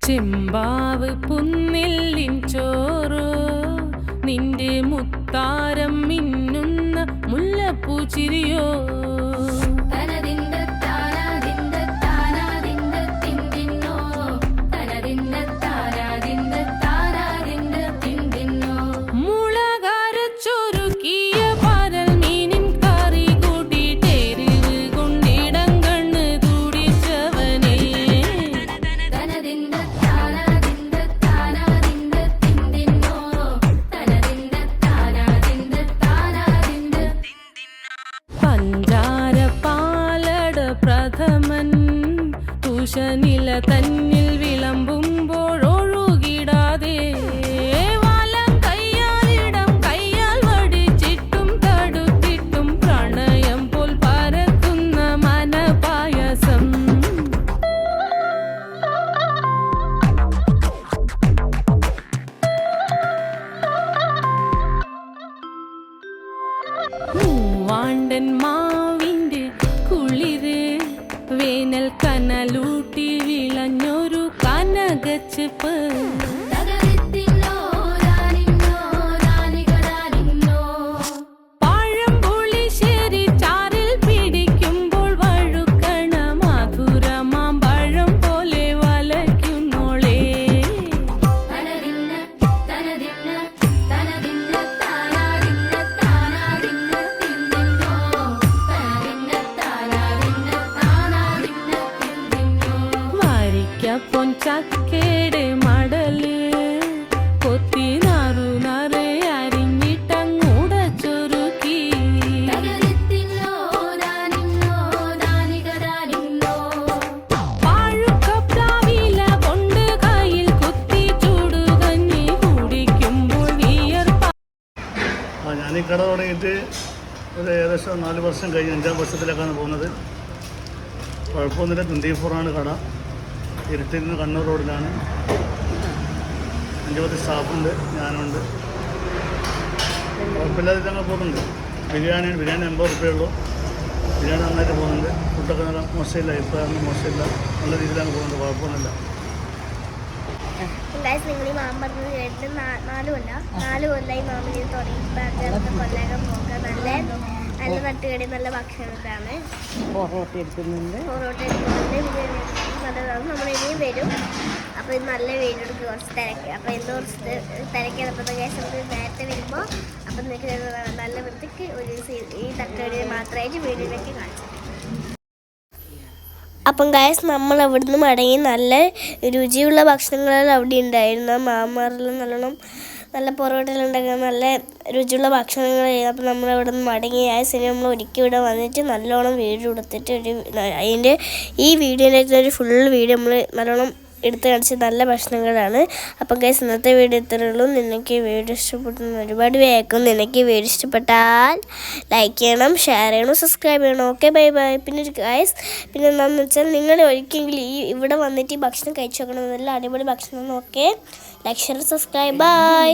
ചെമ്പാവ് പുന്നെല്ലിൻ ചോറോ നിന്റെ മുത്താരം മിന്നുന്ന മുല്ലപ്പൂ ചിരിയോ പ്രഥമൻ തുഷനില തന്നിൽ വിളമ്പുമ്പോഴൊഴുകിടാതെ വലം കയ്യാലിടം കയ്യാൽ വടിച്ചിട്ടും തടുത്തിട്ടും പ്രണയം പോൽ പരക്കുന്ന മനപായസം മൂവാണ്ടൻ മാവിന്റെ കുളിര് വേനൽ കനലൂട്ടി വിളഞ്ഞൊരു കനകച്ചെപ്പ് പഴംപുളിശ്ശേരി ചാറിൽ പിടിക്കുമ്പോൾ വഴുക്കണ മധുരമാം പഴം പോലെ വലയ്ക്കുന്നോളേ പൊൻചക്കയുടെ മടല് കൊത്തി നാറു നറെ അരിഞ്ഞിട്ടങ്ങൂട ചൊരുക്കി പാഴുക്കപ്ലാവില കൊണ്ട് കയ്യിൽ കുത്തി ചൂടുകഞ്ഞി കുടിക്കുമ്പോൾ വിയർപ്പ. ഞാൻ ഈ കട തുടങ്ങിയിട്ട് ഒരു ഏകദേശം 4 വർഷം കഴിഞ്ഞ് 5-ാം വർഷത്തിലേക്കാണ് പോകുന്നത്. കുഴപ്പമൊന്നുമില്ല. 24 കട. ഇരുട്ടിൽ നിന്ന് കണ്ണൂർ റോഡിലാണ്. 5-10 സ്റ്റാഫുണ്ട്, ഞാനുണ്ട്. കുഴപ്പമില്ലാതെ ഞങ്ങൾ പോകുന്നുണ്ട്. ബിരിയാണി 80 റുപ്യുള്ളൂ. ബിരിയാണി നന്നായിട്ട് പോകുന്നുണ്ട്. ഫുഡൊക്കെ നല്ല മോശമില്ല, ഇപ്പോഴൊന്നും മോശമില്ല, നല്ല രീതിയിലാണ് പോകുന്നത്. കുഴപ്പമൊന്നുമില്ല. നിങ്ങൾ ഈ മാം പറഞ്ഞത് കേട്ടിട്ട് 4 കൊല്ലമായി മാമിന് തുടങ്ങി 5 കൊല്ലം പോകാൻ നല്ല തട്ടുകടി നല്ല ഭക്ഷണത്താണ്. പൊറോട്ട എടുക്കുന്നുണ്ട്, നല്ലതാണ്. നമ്മളിനിയും വരും. അപ്പോൾ ഇത് നല്ല വീഡിയോ എടുക്കുക, കുറച്ച് തിരക്ക്. അപ്പോൾ എന്തോ കുറച്ച് തിരക്കിയപ്പോൾ കേസ് നമുക്ക് നേരത്തെ വരുമ്പോൾ അപ്പം നിങ്ങൾക്ക് നല്ല വൃത്തിക്ക് ഒരു ഈ തട്ടുകടി മാത്രമായിട്ട് വീഡിയോയിലേക്ക് കാണിച്ചു. അപ്പം ഗായസ് നമ്മൾ അവിടുന്ന് മടങ്ങി. നല്ല രുചിയുള്ള ഭക്ഷണങ്ങളെല്ലാം അവിടെ ഉണ്ടായിരുന്നു. മാമാറെല്ലാം നല്ല പൊറോട്ടയെല്ലാം ഉണ്ടാക്കാൻ നല്ല രുചിയുള്ള ഭക്ഷണങ്ങൾ. അപ്പം നമ്മളവിടെ നിന്ന് മടങ്ങി ആയതിന് നമ്മൾ ഒരിക്കൽ ഇവിടെ വന്നിട്ട് നല്ലോണം വീഡിയോ എടുത്തിട്ട് അതിൻ്റെ ഈ വീഡിയോയിലേക്ക് ഒരു ഫുൾ വീഡിയോ നമ്മൾ നല്ലോണം എടുത്ത് കാണിച്ച് നല്ല ഭക്ഷണങ്ങളാണ്. അപ്പം ഗൈസ് ഇന്നത്തെ വീഡിയോ ഇത്രയേ ഉള്ളൂ. നിനക്ക് വീഡിയോ ഇഷ്ടപ്പെട്ടെന്ന് ഒരുപാട് വേഗം. നിനക്ക് വീഡിയോ ഇഷ്ടപ്പെട്ടാൽ ലൈക്ക് ചെയ്യണം, ഷെയർ ചെയ്യണം, സബ്സ്ക്രൈബ് ചെയ്യണം. Okay, bye bye. പിന്നെ ഗൈസ് പിന്നെ എന്താണെന്ന് വെച്ചാൽ നിങ്ങൾ ഒരിക്കലെങ്കിലും ഇവിടെ വന്നിട്ട് ഈ ഭക്ഷണം കഴിച്ചു നോക്കണം. നല്ല അടിപൊളി ഭക്ഷണം. Okay, like share subscribe. By.